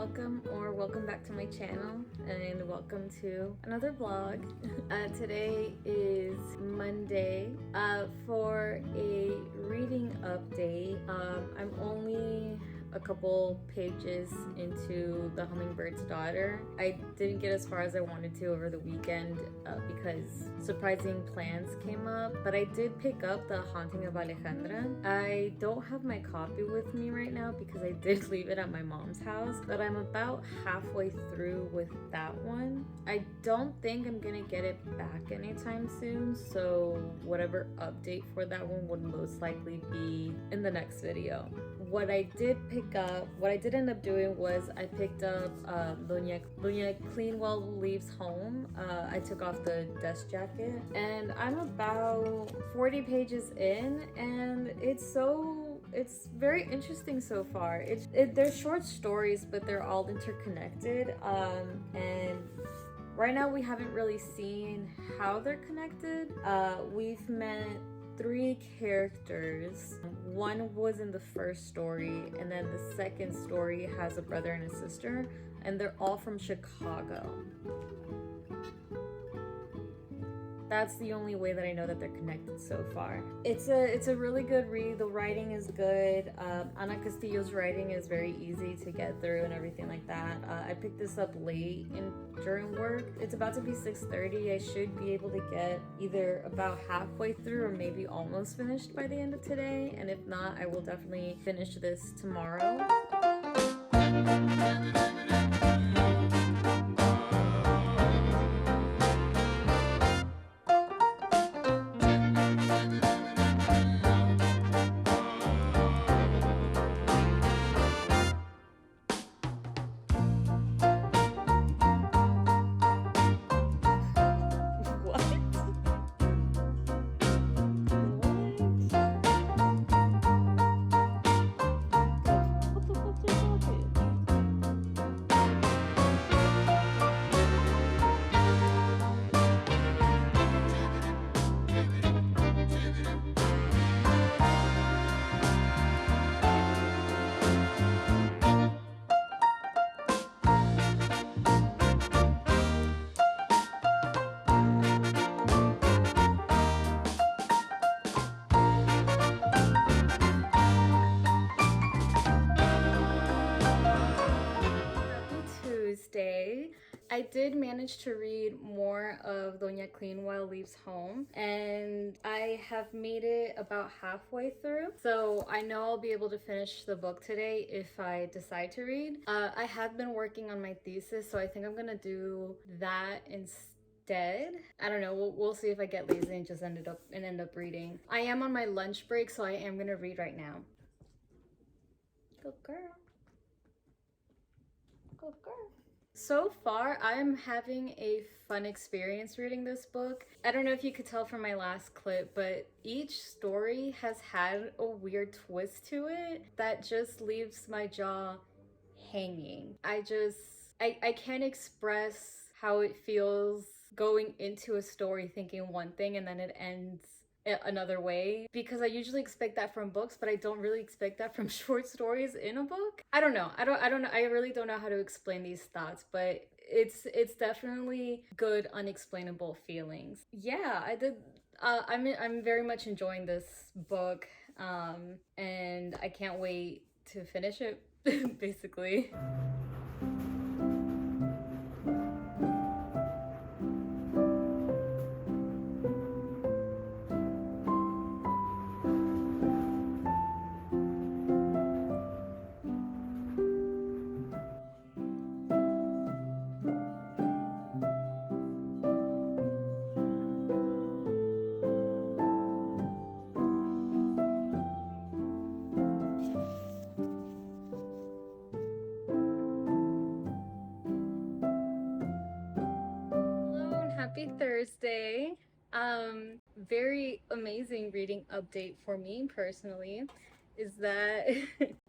welcome back to my channel, and welcome to another vlog. Today is Monday. For a reading update, I'm only a couple pages into The Hummingbird's Daughter. I didn't get as far as I wanted to over the weekend because surprising plans came up, but I did pick up The Haunting of Alejandra. I don't have my copy with me right now because I did leave it at my mom's house, but I'm about halfway through with that one. I don't think I'm gonna get it back anytime soon, so whatever update for that one would most likely be in the next video. What I did end up doing was I picked up Doña Cleanwell Leaves Home. I took off the desk jacket, and I'm about 40 pages in, and it's very interesting so far. They're short stories, but they're all interconnected, and right now we haven't really seen how they're connected. We've met 3 characters. One was in the first story, and then the second story has a brother and a sister, and they're all from Chicago. That's the only way that I know that they're connected so far. It's a really good read. The writing is good. Ana Castillo's writing is very easy to get through and everything like that. I picked this up late during work. It's about to be 6:30. I should be able to get either about halfway through or maybe almost finished by the end of today. And if not, I will definitely finish this tomorrow. I did manage to read more of Doña Cleanwell Leaves Home, and I have made it about halfway through, so I know I'll be able to finish the book today if I decide to read. I have been working on my thesis, so I think I'm gonna do that instead. I don't know, we'll see if I get lazy and just end up reading. I am on my lunch break, so I am gonna read right now. Good girl. Good girl. So far, I'm having a fun experience reading this book. I don't know if you could tell from my last clip, but each story has had a weird twist to it that just leaves my jaw hanging. I can't express how it feels going into a story thinking one thing and then it ends another way, because I usually expect that from books, but I don't really expect that from short stories in a book. I don't know. I don't know. I really don't know how to explain these thoughts, but it's definitely good unexplainable feelings. Yeah, I'm very much enjoying this book, and I can't wait to finish it basically. Happy Thursday. Very amazing reading update for me personally is that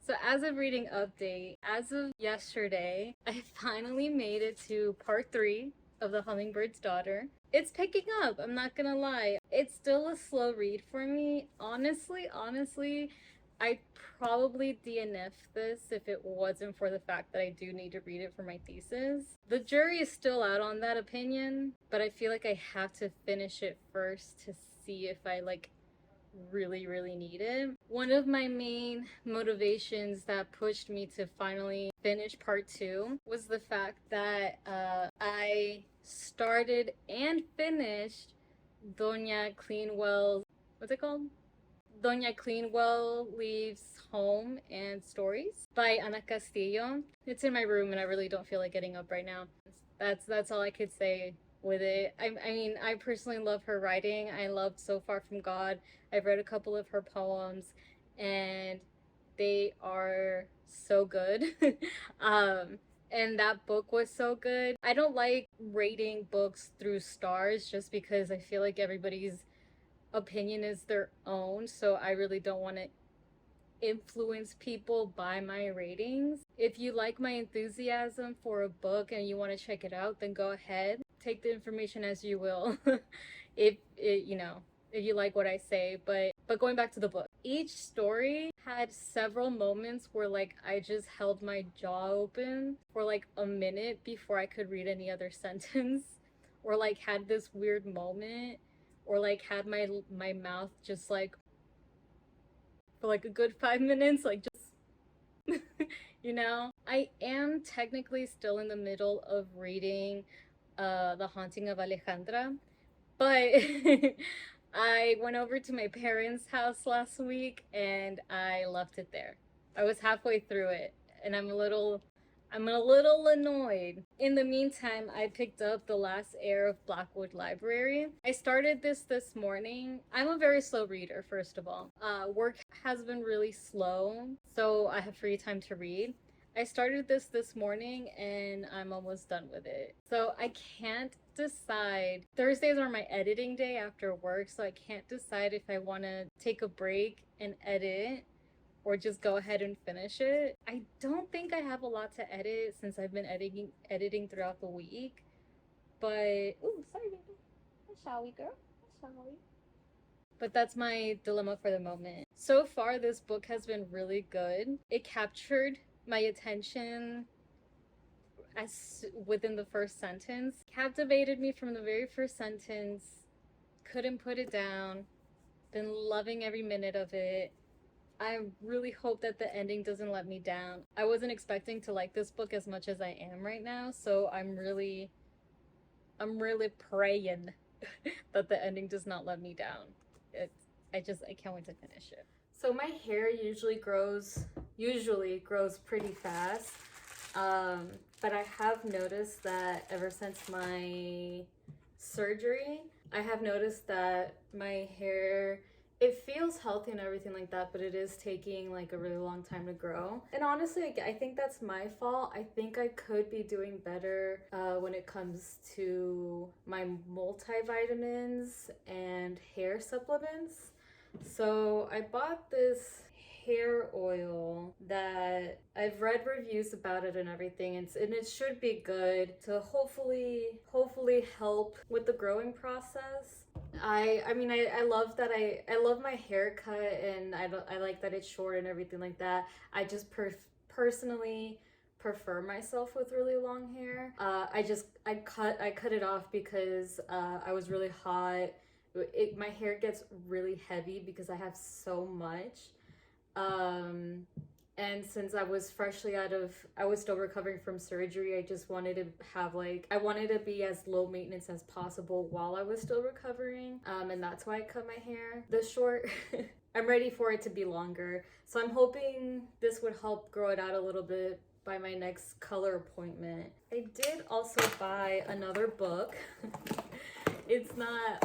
so as of reading update, as of yesterday, I finally made it to part 3 of The Hummingbird's Daughter. It's picking up, I'm not gonna lie. It's still a slow read for me. Honestly, I'd probably DNF this if it wasn't for the fact that I do need to read it for my thesis. The jury is still out on that opinion, but I feel like I have to finish it first to see if I like really, really need it. One of my main motivations that pushed me to finally finish part 2 was the fact that I started and finished Doña Cleanwell's, what's it called? Doña Cleanwell Leaves Home and Stories by Ana Castillo. It's in my room and I really don't feel like getting up right now. That's all I could say with it. I mean, I personally love her writing. I love So Far From God. I've read a couple of her poems and they are so good. And that book was so good. I don't like rating books through stars just because I feel like everybody's opinion is their own, so I really don't want to influence people by my ratings. If you like my enthusiasm for a book and you want to check it out, then go ahead. Take the information as you will. if it, you know, if you like what I say, but going back to the book, each story had several moments where like I just held my jaw open for like a minute before I could read any other sentence, or like had this weird moment, or like had my mouth just like for like a good 5 minutes, like just you know. I am technically still in the middle of reading The Haunting of Alejandra, but I went over to my parents' house last week and I left it there. I was halfway through it and I'm a little annoyed. In the meantime, I picked up The Last Heir of Blackwood Library. I started this morning. I'm a very slow reader, first of all. Work has been really slow, so I have free time to read. I started this morning and I'm almost done with it. So I can't decide. Thursdays are my editing day after work, so I can't decide if I want to take a break and edit or just go ahead and finish it. I don't think I have a lot to edit since I've been editing throughout the week. But ooh, sorry baby. Shall we, girl? Shall we? But that's my dilemma for the moment. So far this book has been really good. It captured my attention as within the first sentence. Captivated me from the very first sentence. Couldn't put it down. Been loving every minute of it. I really hope that the ending doesn't let me down. I wasn't expecting to like this book as much as I am right now, so I'm really praying that the ending does not let me down. I can't wait to finish it. So my hair usually grows pretty fast. But I have noticed that ever since my surgery, I have noticed that my hair, it feels healthy and everything like that, but it is taking like a really long time to grow. And honestly, I think that's my fault. I think I could be doing better when it comes to my multivitamins and hair supplements. So I bought this hair oil that I've read reviews about it and everything, and it should be good to hopefully help with the growing process. I mean I love that I love my haircut, and I like that it's short and everything like that. I just personally prefer myself with really long hair. I cut it off because I was really hot. My hair gets really heavy because I have so much. And since I was still recovering from surgery, I just wanted to I wanted to be as low maintenance as possible while I was still recovering. And that's why I cut my hair this short. I'm ready for it to be longer. So I'm hoping this would help grow it out a little bit by my next color appointment. I did also buy another book.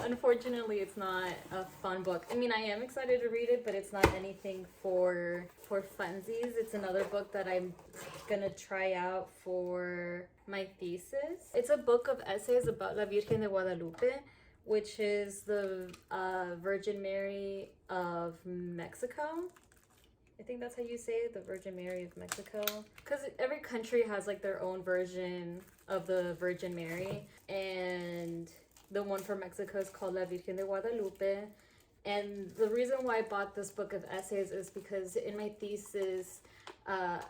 Unfortunately, it's not a fun book. I mean, I am excited to read it, but it's not anything for funsies. It's another book that I'm gonna try out for my thesis. It's a book of essays about La Virgen de Guadalupe, which is the Virgin Mary of Mexico. I think that's how you say it, the Virgin Mary of Mexico. Because every country has like their own version of the Virgin Mary, and the one for Mexico is called La Virgen de Guadalupe, And the reason why I bought this book of essays is because in my thesis,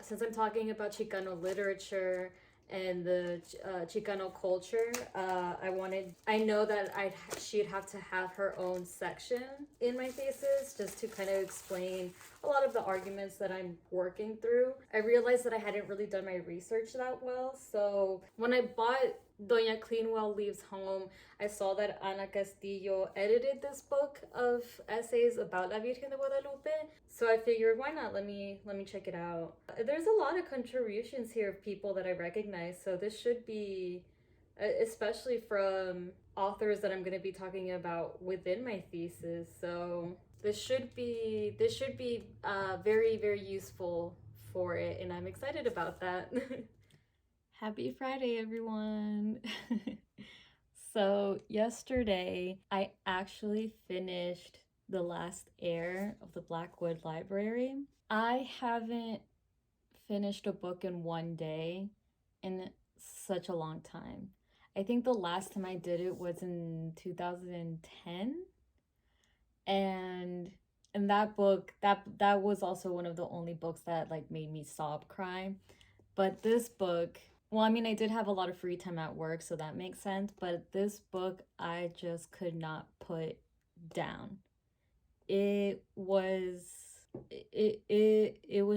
since I'm talking about Chicano literature and the Chicano culture, I know that she'd have to have her own section in my thesis just to kind of explain a lot of the arguments that I'm working through. I realized that I hadn't really done my research that well, so when I bought Doña Cleanwell Leaves Home, I saw that Ana Castillo edited this book of essays about La Virgen de Guadalupe. So I figured, why not? Let me check it out. There's a lot of contributions here of people that I recognize, so this should be, especially from authors that I'm going to be talking about within my thesis. So this should be very, very useful for it, and I'm excited about that. Happy Friday, everyone. So yesterday, I actually finished the last heir of the Blackwood Library. I haven't finished a book in one day in such a long time. I think the last time I did it was in 2010. And that book, that was also one of the only books that like made me sob cry. But this book, well, I mean, I did have a lot of free time at work, so that makes sense. But this book, I just could not put down. It was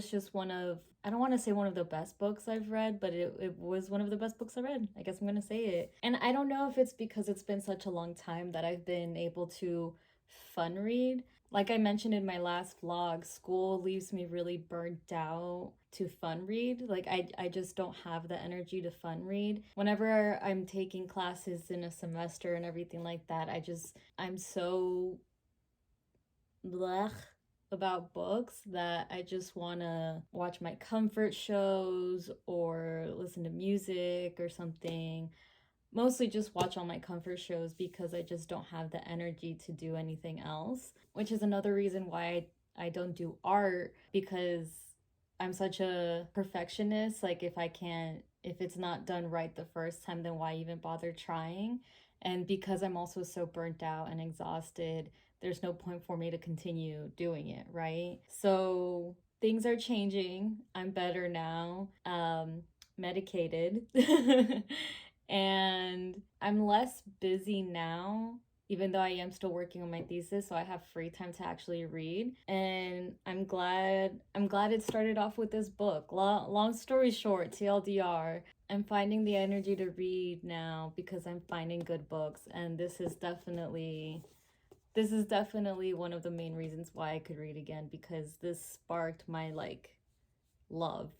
just one of, I don't want to say one of the best books I've read, but it was one of the best books I read. I guess I'm gonna say it. And I don't know if it's because it's been such a long time that I've been able to fun read. Like I mentioned in my last vlog, school leaves me really burnt out to fun read. Like I just don't have the energy to fun read. Whenever I'm taking classes in a semester and everything like that, I'm so blech about books that I just want to watch my comfort shows or listen to music or something. Mostly just watch all my comfort shows because I just don't have the energy to do anything else, which is another reason why I don't do art, because I'm such a perfectionist. Like if it's not done right the first time, then why even bother trying? And because I'm also so burnt out and exhausted, there's no point for me to continue doing it, right? So things are changing. I'm better now, medicated. And I'm less busy now, even though I am still working on my thesis, so I have free time to actually read. And I'm glad it started off with this book. Long story short, TLDR, I'm finding the energy to read now because I'm finding good books, and this is definitely one of the main reasons why I could read again, because this sparked my love.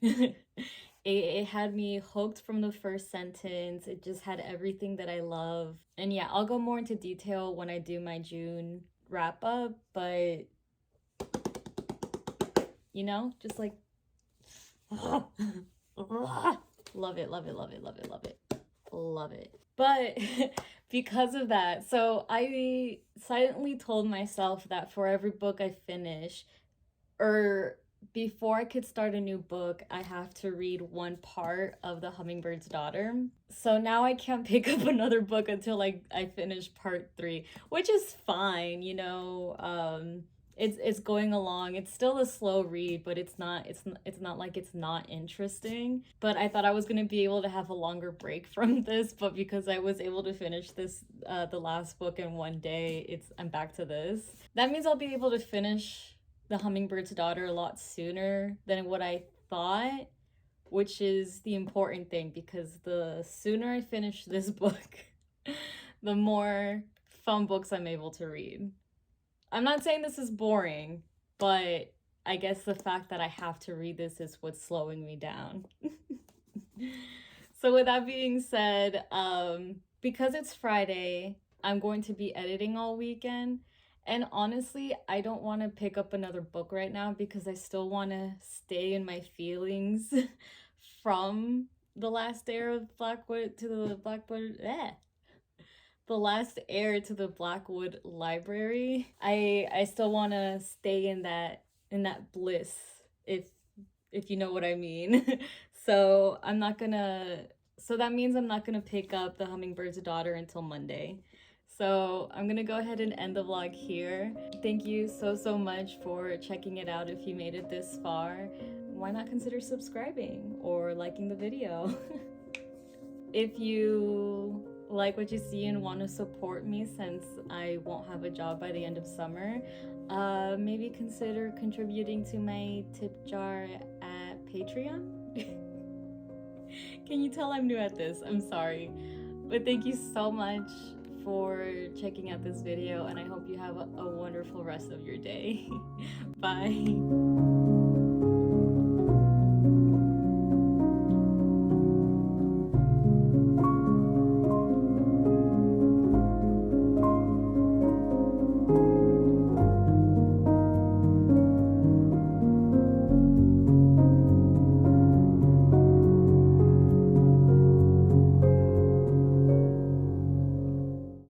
It had me hooked from the first sentence. It just had everything that I love. And yeah, I'll go more into detail when I do my June wrap up, but you know, just like love it, love it, love it, love it, love it, love it. But because of that, so I silently told myself that for every book I finish, or before I could start a new book, I have to read one part of The Hummingbird's Daughter. So now I can't pick up another book until I finish part 3, which is fine, you know. It's going along. It's still a slow read, but it's not like it's not interesting. But I thought I was gonna be able to have a longer break from this, but because I was able to finish this the last book in one day, I'm back to this. That means I'll be able to finish The Hummingbird's Daughter a lot sooner than what I thought, which is the important thing, because the sooner I finish this book, the more fun books I'm able to read. I'm not saying this is boring, but I guess the fact that I have to read this is what's slowing me down. So with that being said, because it's Friday, I'm going to be editing all weekend. And honestly, I don't want to pick up another book right now because I still want to stay in my feelings from the last heir of Blackwood to the Blackwood. The last heir to the Blackwood Library. I still want to stay in that bliss, if you know what I mean. So that means I'm not gonna pick up The Hummingbird's Daughter until Monday. So I'm gonna go ahead and end the vlog here. Thank you so much for checking it out. If you made it this far, why not consider subscribing or liking the video? If you like what you see and want to support me, since I won't have a job by the end of summer, maybe consider contributing to my tip jar at Patreon. Can you tell I'm new at this? I'm sorry. But thank you so much for checking out this video, and I hope you have a wonderful rest of your day. Bye.